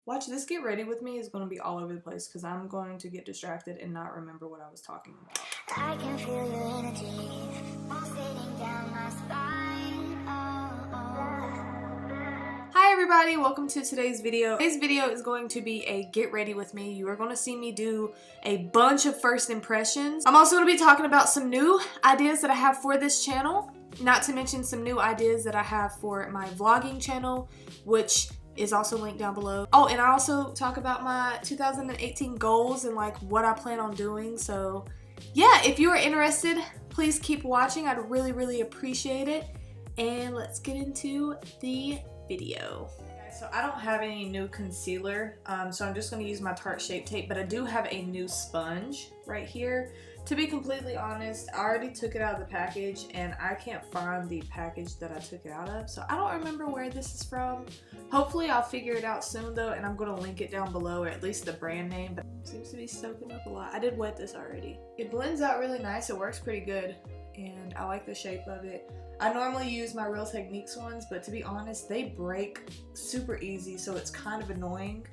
Watch this get ready with me is going to be all over the place because I'm going to get distracted and not remember what I was talking about. I can feel your energy pulsating down my spine. Hi everybody, welcome to today's video. Today's video is going to be a get ready with me. You are going to see me do a bunch of first impressions. I'm also going to be talking about some new ideas that I have for this channel. Not to mention some new ideas that I have for my vlogging channel, which is also linked down below. Oh, and I also talk about my 2018 goals and like what I plan on doing. So yeah, if you are interested, please keep watching. I'd really appreciate it. And let's get into the video. Okay, so I don't have any new concealer, so I'm just going to use my Tarte Shape Tape, but I do have a new sponge right here. To be completely honest, I already took it out of the package and I can't find the package that I took it out of, so I don't remember where this is from. Hopefully I'll figure it out soon though, and I'm going to link it down below, or at least the brand name, but it seems to be soaking up a lot. I did wet this already. It blends out really nice, it works pretty good, and I like the shape of it. I normally use my Real Techniques ones, but to be honest, they break super easy, so it's kind of annoying.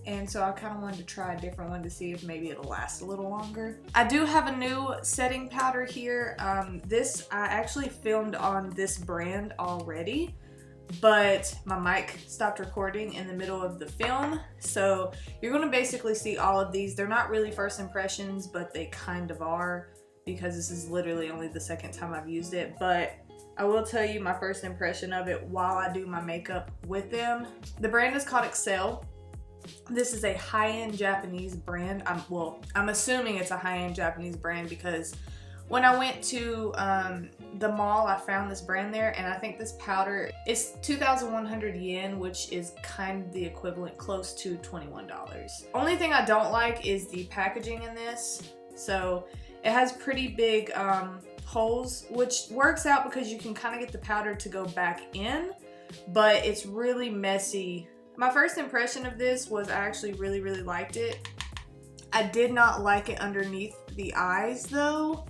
And so I kind of wanted to try a different one to see if maybe it'll last a little longer. I do have a new setting powder here. This I actually filmed on this brand already, but my mic stopped recording in the middle of the film. So you're going to basically see all of these. They're not really first impressions, but they kind of are, because this is literally only the second time I've used it. But I will tell you my first impression of it while I do my makeup with them. The brand is called Excel. This is a high-end Japanese brand. I'm assuming it's a high-end Japanese brand because when I went to the mall, I found this brand there, and I think this powder is 2,100 yen, which is kind of the equivalent, close to $21. Only thing I don't like is the packaging in this. So it has pretty big holes, which works out because you can kind of get the powder to go back in, but it's really messy. My first impression of this was I actually really liked it. I did not like it underneath the eyes though,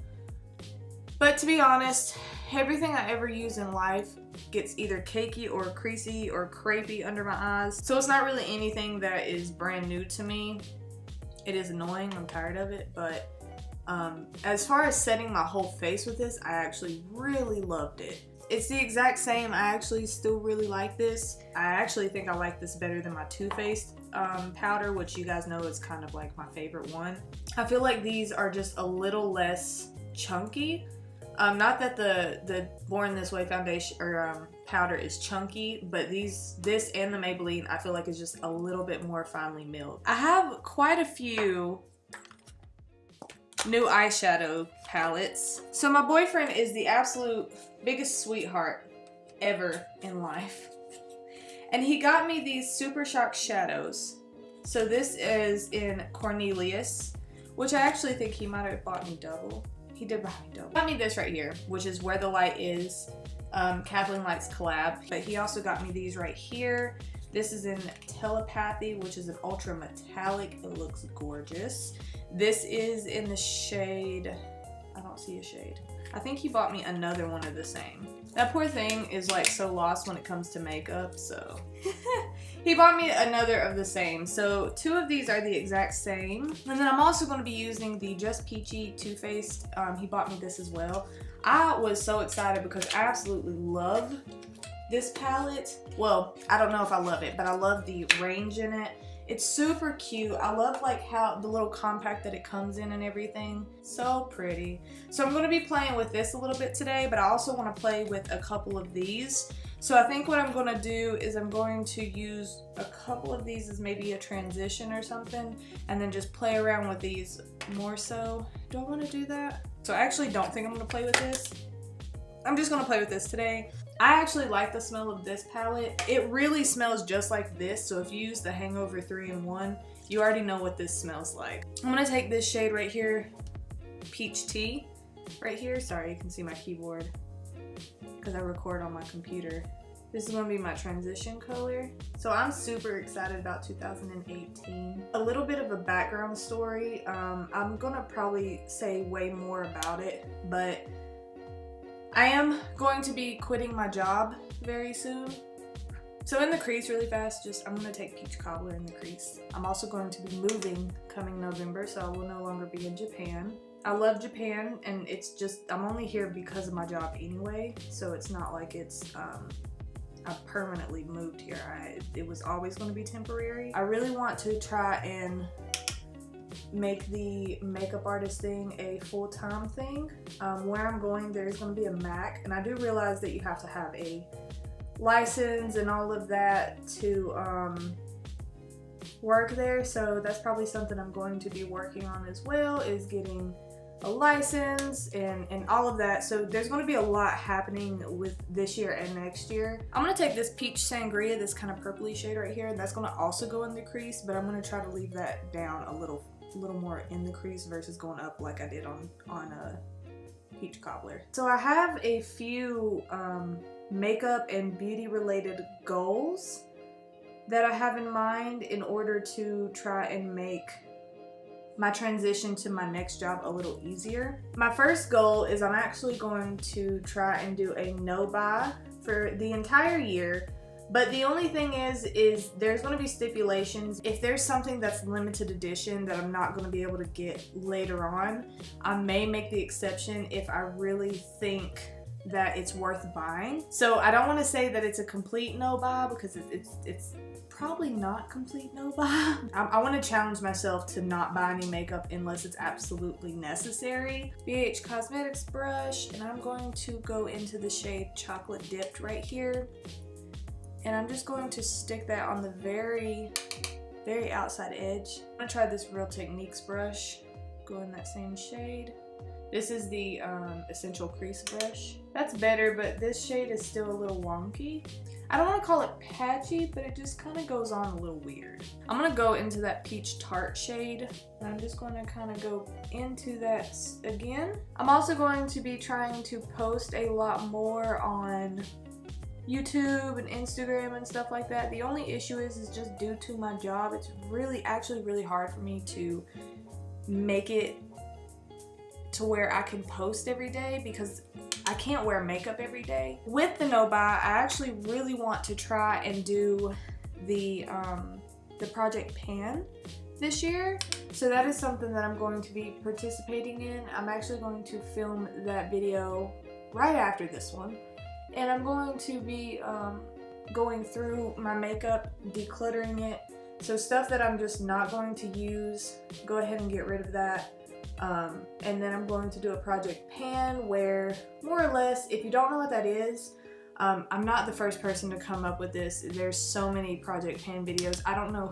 but to be honest, everything I ever use in life gets either cakey or creasy or crepey under my eyes, so it's not really anything that is brand new to me. It is annoying, I'm tired of it, but as far as setting my whole face with this, I actually really loved it. It's the exact same. I actually still really like this. I actually think I like this better than my Too Faced powder, which you guys know is kind of like my favorite one. I feel like these are just a little less chunky. Not that the Born This Way foundation or powder is chunky, but this and the Maybelline I feel like is just a little bit more finely milled. I have quite a few new eyeshadow palettes. So my boyfriend is the absolute biggest sweetheart ever in life, and he got me these Super Shock shadows. So this is in Cornelius, which I actually think he might have bought me double. He did buy me double. He got me this right here, which is Where the Light Is, Kathleen Light's collab, but he also got me these right here. This is in Telepathy, which is an ultra metallic. It looks gorgeous. This is in the shade, I don't see a shade. I think he bought me another one of the same. That poor thing is like so lost when it comes to makeup, so. He bought me another of the same. So two of these are the exact same. And then I'm also going to be using the Just Peachy Too Faced. He bought me this as well. I was so excited because I absolutely love this palette. Well, I don't know if I love it, but I love the range in it. It's super cute. I love like how the little compact that it comes in and everything. So pretty. So I'm going to be playing with this a little bit today, but I also want to play with a couple of these. So I think what I'm going to do is I'm going to use a couple of these as maybe a transition or something, and then just play around with these more so. Do I want to do that? So I actually don't think I'm going to play with this. I'm just going to play with this today. I actually like the smell of this palette. It really smells just like this, so if you use the Hangover 3-in-1, you already know what this smells like. I'm going to take this shade right here, Peach Tea, right here. Sorry, you can see my keyboard because I record on my computer. This is going to be my transition color. So I'm super excited about 2018. A little bit of a background story. I'm going to probably say way more about it, but I am going to be quitting my job very soon. So in the crease really fast, I'm going to take Peach Cobbler in the crease. I'm also going to be moving coming November, so I will no longer be in Japan. I love Japan, and it's just, I'm only here because of my job anyway, so it's not like it's, I permanently moved here. It was always going to be temporary. I really want to try and make the makeup artist thing a full-time thing. Where I'm going, there's going to be a MAC, and I do realize that you have to have a license and all of that to work there, so that's probably something I'm going to be working on as well, is getting a license and all of that. So there's going to be a lot happening with this year and next year. I'm going to take this Peach Sangria, this kind of purpley shade right here, and that's going to also go in the crease, but I'm going to try to leave that down a little more in the crease versus going up like I did on Peach Cobbler. So I have a few makeup and beauty related goals that I have in mind in order to try and make my transition to my next job a little easier. My first goal is I'm actually going to try and do a no buy for the entire year, but the only thing is there's going to be stipulations. If there's something that's limited edition that I'm not going to be able to get later on, I may make the exception if I really think that it's worth buying. So I don't want to say that it's a complete no buy, because it's probably not complete no buy. I want to challenge myself to not buy any makeup unless it's absolutely necessary. BH Cosmetics brush, and I'm going to go into the shade Chocolate Dipped right here, and I'm just going to stick that on the very outside edge. I'm gonna try this Real Techniques brush, go in that same shade. This is the Essential Crease brush. That's better, but this shade is still a little wonky. I don't want to call it patchy, but it just kind of goes on a little weird. I'm going to go into that Peach Tarte shade, and I'm just going to kind of go into that again. I'm also going to be trying to post a lot more on YouTube and Instagram and stuff like that. The only issue is just due to my job, it's actually really hard for me to make it to where I can post every day, because I can't wear makeup every day. With the no buy, I actually really want to try and do the Project Pan this year. So that is something that I'm going to be participating in. I'm actually going to film that video right after this one. And I'm going to be going through my makeup, decluttering it. So stuff that I'm just not going to use, go ahead and get rid of that. And then I'm going to do a Project Pan, where more or less, if you don't know what that is, I'm not the first person to come up with this. There's so many Project Pan videos. I don't know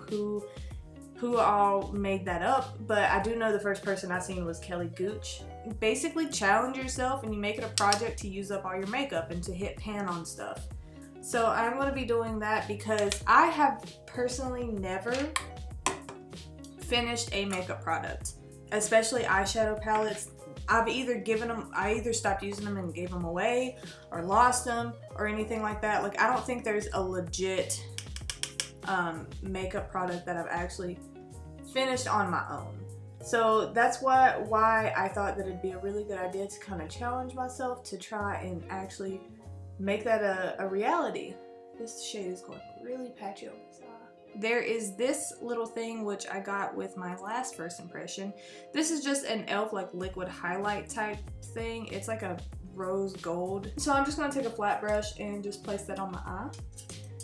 who all made that up, but I do know the first person I seen was Kelly Gooch. Basically challenge yourself and you make it a project to use up all your makeup and to hit pan on stuff. So I'm going to be doing that because I have personally never finished a makeup product. Especially eyeshadow palettes. I either stopped using them and gave them away, or lost them, or anything like that. Like, I don't think there's a legit makeup product that I've actually finished on my own. So that's why I thought that it'd be a really good idea to kind of challenge myself to try and actually make that a reality. This shade is going really patchy on this eye. There is this little thing which I got with my last first impression. This is just an e.l.f. like liquid highlight type thing. It's like a rose gold. So I'm just going to take a flat brush and just place that on my eye.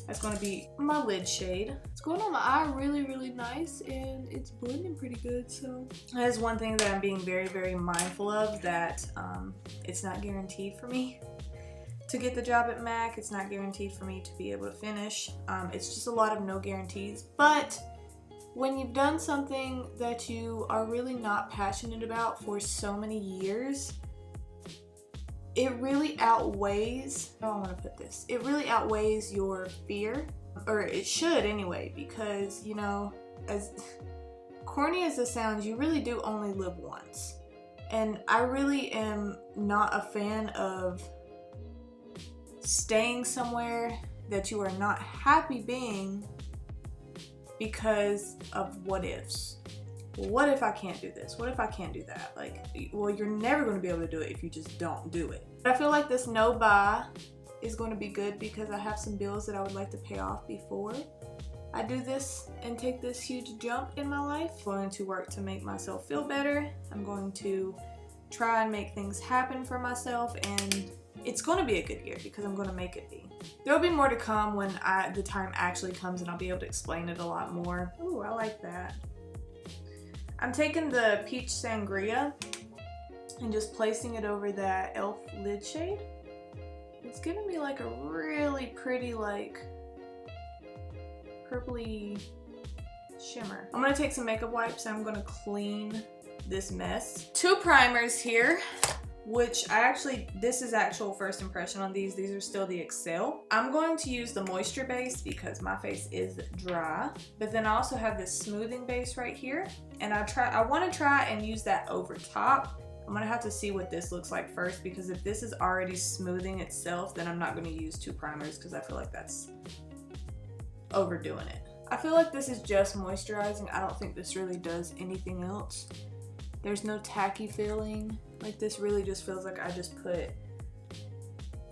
That's going to be my lid shade. It's going on my eye really nice, and it's blending pretty good. So that is one thing that I'm being very mindful of, that it's not guaranteed for me to get the job at MAC. It's not guaranteed for me to be able to finish. It's just a lot of no guarantees. But when you've done something that you are really not passionate about for so many years, it really outweighs, how I want to put this, it really outweighs your fear, or it should anyway, because, you know, as corny as this sounds, you really do only live once. And I really am not a fan of staying somewhere that you are not happy being because of what ifs. What if I can't do this? What if I can't do that? Like, well, you're never going to be able to do it if you just don't do it. But I feel like this no buy is going to be good because I have some bills that I would like to pay off before I do this and take this huge jump in my life. I'm going to work to make myself feel better. I'm going to try and make things happen for myself, and it's going to be a good year because I'm going to make it be. There'll be more to come when the time actually comes, and I'll be able to explain it a lot more. Ooh, I like that. I'm taking the Peach Sangria and just placing it over that e.l.f. lid shade. It's giving me like a really pretty, like, purpley shimmer. I'm gonna take some makeup wipes and I'm gonna clean this mess. 2 primers here, which this is actual first impression on these. These are still the Excel. I'm going to use the moisture base because my face is dry, but then I also have this smoothing base right here, and I want to try and use that over top. I'm gonna have to see what this looks like first, because if this is already smoothing itself, then I'm not gonna use 2 primers because I feel like that's overdoing it. I feel like this is just moisturizing. I don't think this really does anything else. There's no tacky feeling. Like, this really just feels like I just put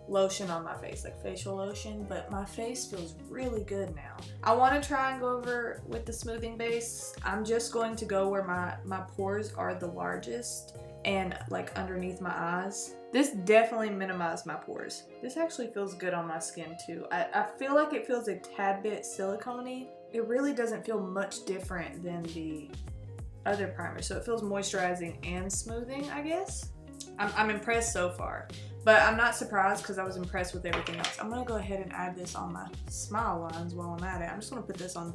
lotion on my face, like facial lotion, but my face feels really good now. I want to try and go over with the smoothing base. I'm just going to go where my pores are the largest and like underneath my eyes. This definitely minimized my pores. This actually feels good on my skin too. I feel like it feels a tad bit silicone-y. It really doesn't feel much different than the other primer, so it feels moisturizing and smoothing, I guess. I'm impressed so far, but I'm not surprised because I was impressed with everything else. I'm gonna go ahead and add this on my smile lines while I'm at it. I'm just gonna put this on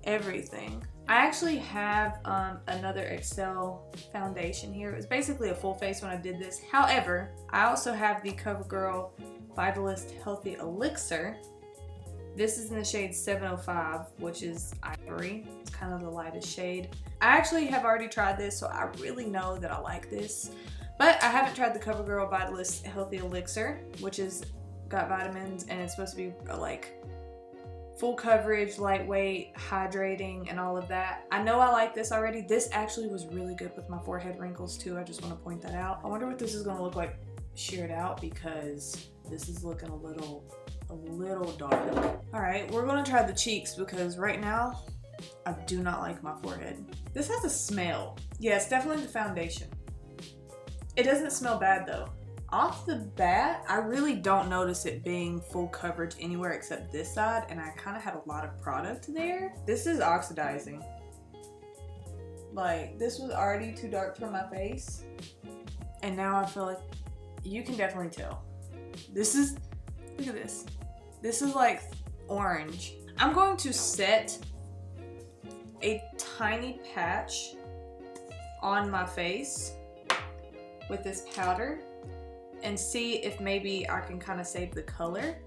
everything. I actually have another Excel foundation here. It was basically a full face when I did this. However, I also have the CoverGirl Vitalist Healthy Elixir. This is in the shade 705, which is ivory. It's kind of the lightest shade. I actually have already tried this, so I really know that I like this. But I haven't tried the CoverGirl Vitalist Healthy Elixir, which is got vitamins, and it's supposed to be like full coverage, lightweight, hydrating, and all of that. I know I like this already. This actually was really good with my forehead wrinkles too. I just want to point that out. I wonder what this is going to look like sheared out, because this is looking a little dark. All right, we're going to try the cheeks because right now I do not like my forehead. This has a smell. Yeah, it's definitely the foundation. It doesn't smell bad though. Off the bat, I really don't notice it being full coverage anywhere except this side, and I kind of had a lot of product there. This is oxidizing. Like, this was already too dark for my face, and now I feel like you can definitely tell. This is, look at this. This is like orange. I'm going to set a tiny patch on my face with this powder and see if maybe I can kind of save the color.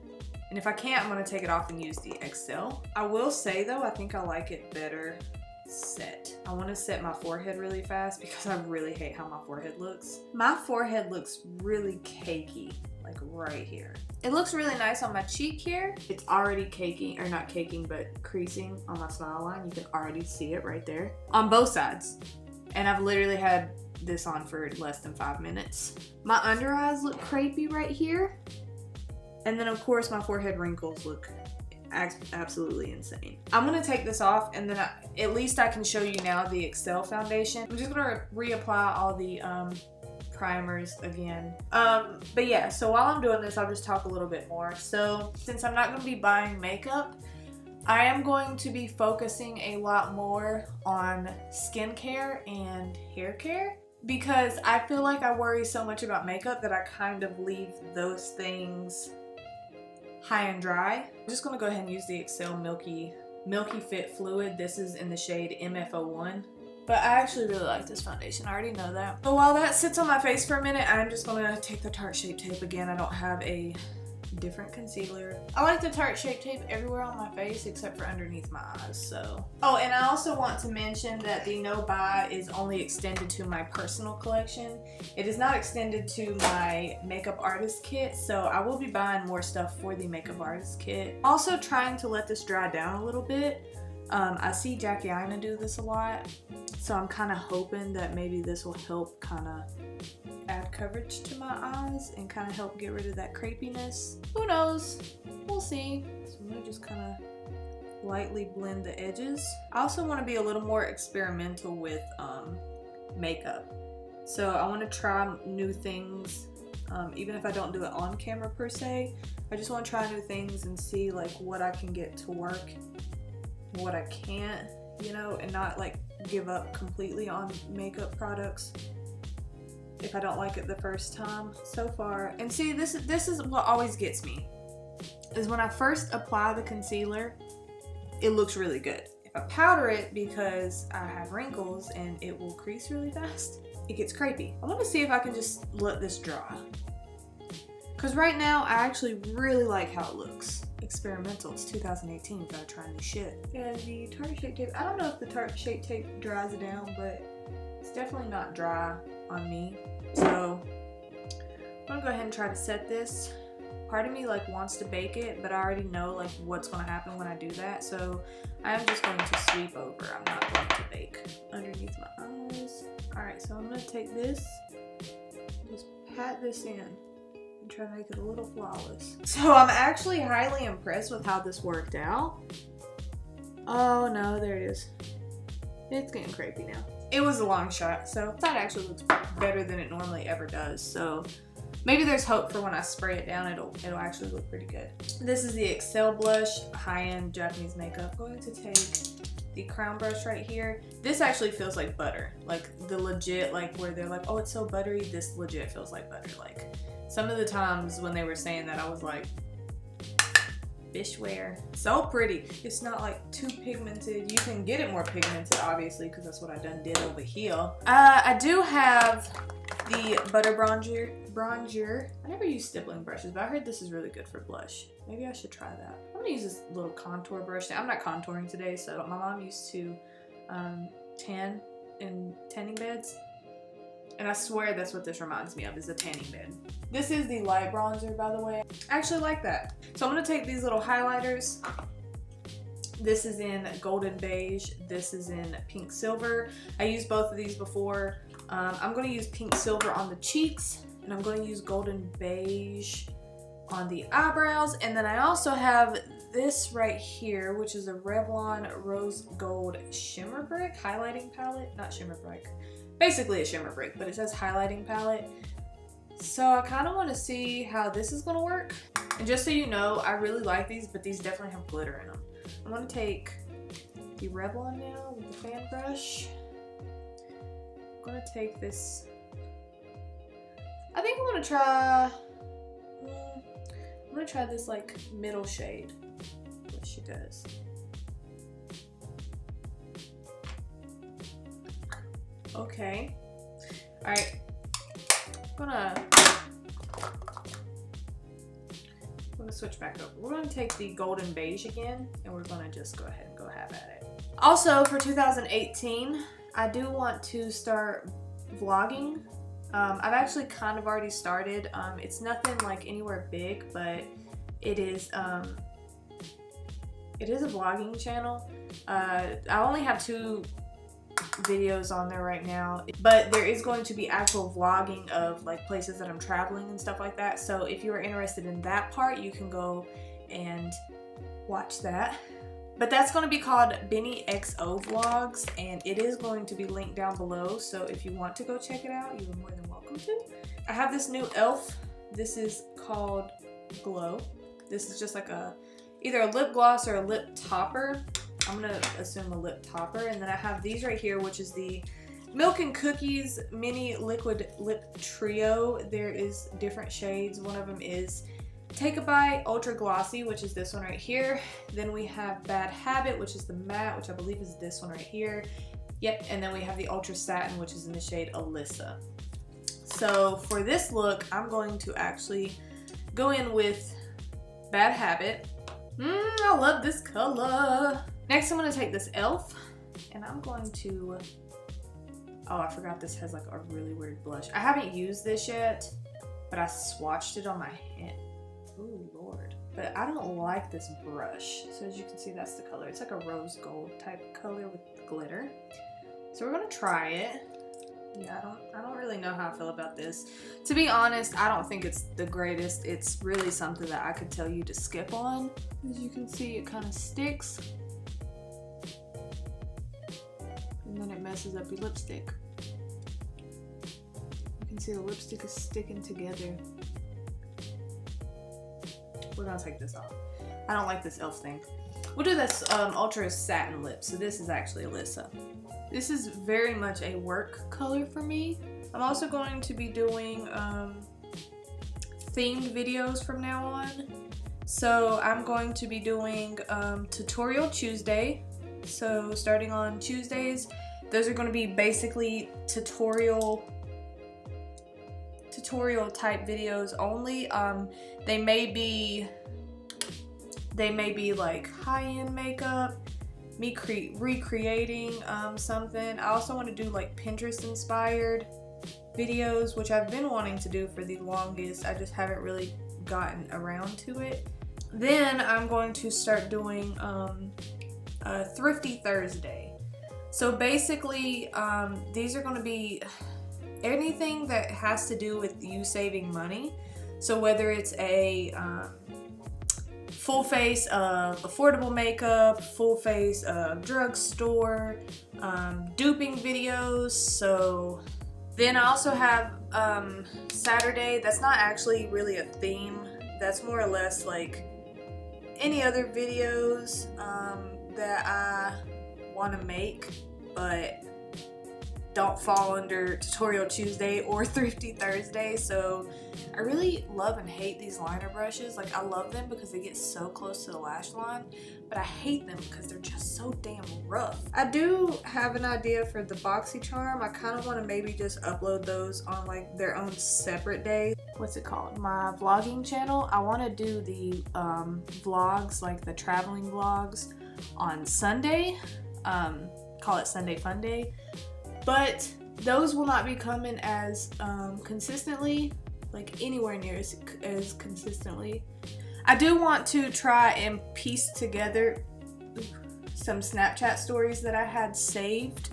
And if I can't, I'm going to take it off and use the Excel. I will say though, I think I like it better set. I want to set my forehead really fast because I really hate how my forehead looks. My forehead looks really cakey, like right here. It looks really nice on my cheek here. It's already caking, or not caking, but creasing on my smile line. You can already see it right there on both sides. And I've literally had this on for less than 5 minutes. My under eyes look crepey right here. And then of course my forehead wrinkles look absolutely insane. I'm gonna take this off, and then at least I can show you now the Excel foundation. I'm just gonna reapply all the primers again. But yeah, so while I'm doing this, I'll just talk a little bit more. So since I'm not gonna be buying makeup, I am going to be focusing a lot more on skincare and hair care, because I feel like I worry so much about makeup that I kind of leave those things high and dry. I'm just gonna go ahead and use the Excel Milky Fit Fluid. This is in the shade MF01. But I actually really like this foundation. I already know that. So while that sits on my face for a minute, I'm just gonna take the Tarte Shape Tape again. I don't have a different concealer. I like the Tarte Shape Tape everywhere on my face except for underneath my eyes, so. Oh, and I also want to mention that the no buy is only extended to my personal collection. It is not extended to my makeup artist kit, so I will be buying more stuff for the makeup artist kit. Also trying to let this dry down a little bit. I see Jackie Aina do this a lot, so I'm kind of hoping that maybe this will help kind of add coverage to my eyes and kind of help get rid of that crepiness. Who knows? We'll see. So I'm gonna just kind of lightly blend the edges. I also want to be a little more experimental with makeup. So I want to try new things, even if I don't do it on camera per se. I just want to try new things and see like what I can get to work, what I can't, you know, and not like give up completely on makeup products if I don't like it the first time. So far, and see, this is what always gets me, is when I first apply the concealer, it looks really good. If I powder it, because I have wrinkles and it will crease really fast, it gets crepey. I want to see if I can just let this dry, because right now I actually really like how it looks. Experimental. It's 2018. Gotta try new shit. And the Tarte Shape Tape. I don't know if the Tarte Shape Tape dries it down, but it's definitely not dry on me. So I'm gonna go ahead and try to set this. Part of me like wants to bake it, but I already know like what's gonna happen when I do that. So I am just going to sweep over. I'm not going to bake underneath my eyes. All right, so I'm gonna take this, just pat this in. Try to make it a little flawless. So I'm actually highly impressed with how this worked out. Oh no, there it is. It's getting crepey now. It was a long shot, so that actually looks better than it normally ever does. So maybe there's hope for when I spray it down, it'll actually look pretty good. This is the Excel blush, high-end Japanese makeup. I'm going to take the crown brush right here. This actually feels like butter, like the legit, like where they're like, oh, it's so buttery. This legit feels like butter. Like, some of the times when they were saying that, I was like, fishware. So pretty. It's not like too pigmented. You can get it more pigmented, obviously, because that's what I did over here. I do have the butter bronzer. I never use stippling brushes, but I heard this is really good for blush. Maybe I should try that. I'm gonna use this little contour brush. I'm not contouring today, so my mom used to tan in tanning beds. And I swear that's what this reminds me of, is a tanning bed. This is the light bronzer, by the way. I actually like that. So I'm gonna take these little highlighters. This is in golden beige. This is in pink silver. I used both of these before. I'm gonna use pink silver on the cheeks, and I'm gonna use golden beige on the eyebrows. And then I also have this right here, which is a Revlon Rose Gold Shimmer Brick highlighting palette. Not shimmer brick. Basically a shimmer brick, but it says highlighting palette. So I kind of want to see how this is going to work. And just so you know, I really like these, but these definitely have glitter in them. I'm going to take the Revlon now with the fan brush. I'm going to take this. I think I'm going to try this like middle shade, what she does. Okay. Alright. I'm gonna switch back over. We're gonna take the golden beige again, and we're gonna just go ahead and go have at it. Also, for 2018, I do want to start vlogging. I've actually kind of already started. It's nothing like anywhere big, but it is a vlogging channel. I only have 2 videos on there right now, but there is going to be actual vlogging of like places that I'm traveling and stuff like that. So if you are interested in that part, you can go and watch that. But that's going to be called BenniXoVlogs, and it is going to be linked down below. So if you want to go check it out, you are more than welcome to. I have this new e.l.f. This is called Glow. This is just like either a lip gloss or a lip topper. I'm gonna assume a lip topper. And then I have these right here, which is the Milk and Cookies Mini Liquid Lip Trio. There is different shades. One of them is Take a Bite Ultra Glossy, which is this one right here. Then we have Bad Habit, which is the matte, which I believe is this one right here. Yep, and then we have the Ultra Satin, which is in the shade Alyssa. So for this look, I'm going to actually go in with Bad Habit. I love this color. Next, I'm going to take this e.l.f. and I'm going to, oh, I forgot this has like a really weird blush. I haven't used this yet, but I swatched it on my hand. Ooh, Lord. But I don't like this brush. So as you can see, that's the color. It's like a rose gold type color with glitter. So we're going to try it. Yeah, I don't really know how I feel about this. To be honest, I don't think it's the greatest. It's really something that I could tell you to skip on. As you can see, it kind of sticks. And then it messes up your lipstick. You can see the lipstick is sticking together. We're gonna take this off. I don't like this elf thing. We'll do this Ultra Satin Lip. So this is actually Alyssa. This is very much a work color for me. I'm also going to be doing themed videos from now on. So I'm going to be doing Tutorial Tuesday. So starting on Tuesdays, those are going to be basically tutorial type videos only. They may be like high-end makeup, me recreating something. I also want to do like Pinterest inspired videos, which I've been wanting to do for the longest. I just haven't really gotten around to it. Then I'm going to start doing a Thrifty Thursday. So basically these are going to be anything that has to do with you saving money. So whether it's a full face of affordable makeup, full face of drugstore, duping videos. So then I also have Saturday. That's not actually really a theme. That's more or less like any other videos that I want to make, but don't fall under Tutorial Tuesday or Thrifty Thursday. So I really love and hate these liner brushes. Like, I love them because they get so close to the lash line, but I hate them because they're just so damn rough. I do have an idea for the Boxy charm. I kind of want to maybe just upload those on like their own separate day. What's it called? My vlogging channel. I want to do the vlogs, like the traveling vlogs, on Sunday. Call it Sunday Fun Day. But those will not be coming as consistently, like anywhere near as consistently. I do want to try and piece together some Snapchat stories that I had saved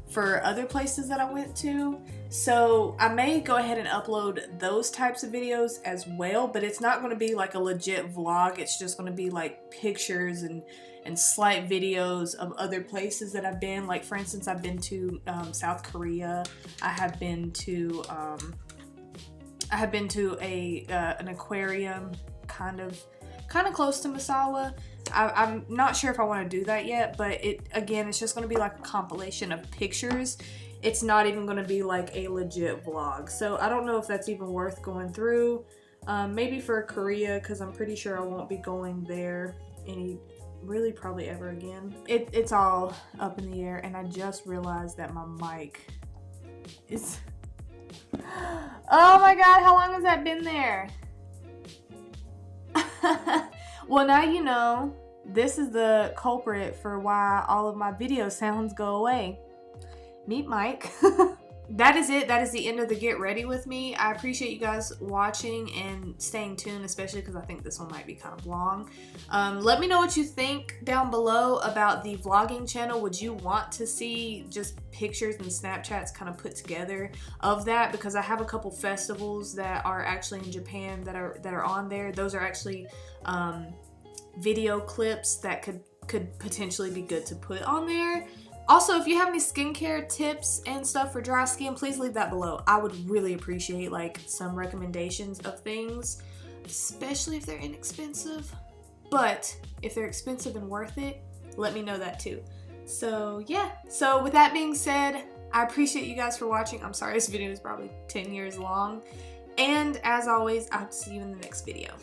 for other places that I went to. So I may go ahead and upload those types of videos as well, but it's not going to be like a legit vlog. It's just going to be like pictures and slight videos of other places that I've been. Like, for instance, I've been to South Korea. I have been to an aquarium kind of close to Misawa. I'm not sure if I want to do that yet, but it's just going to be like a compilation of pictures. It's not even going to be like a legit vlog. So I don't know if that's even worth going through. Maybe for Korea, because I'm pretty sure I won't be going there really probably ever again. It's all up in the air, and I just realized that my mic is oh my god, how long has that been there? Well, now you know. This is the culprit for why all of my video sounds go away. Meet Mike. That is it. That is the end of the Get Ready With Me. I appreciate you guys watching and staying tuned, especially because I think this one might be kind of long. Let me know what you think down below about the vlogging channel. Would you want to see just pictures and Snapchats kind of put together of that? Because I have a couple festivals that are actually in Japan that are on there. Those are actually video clips that could potentially be good to put on there. Also, if you have any skincare tips and stuff for dry skin, please leave that below. I would really appreciate like some recommendations of things, especially if they're inexpensive. But if they're expensive and worth it, let me know that too. So yeah, so with that being said, I appreciate you guys for watching. I'm sorry this video is probably 10 years long. And as always, I'll see you in the next video.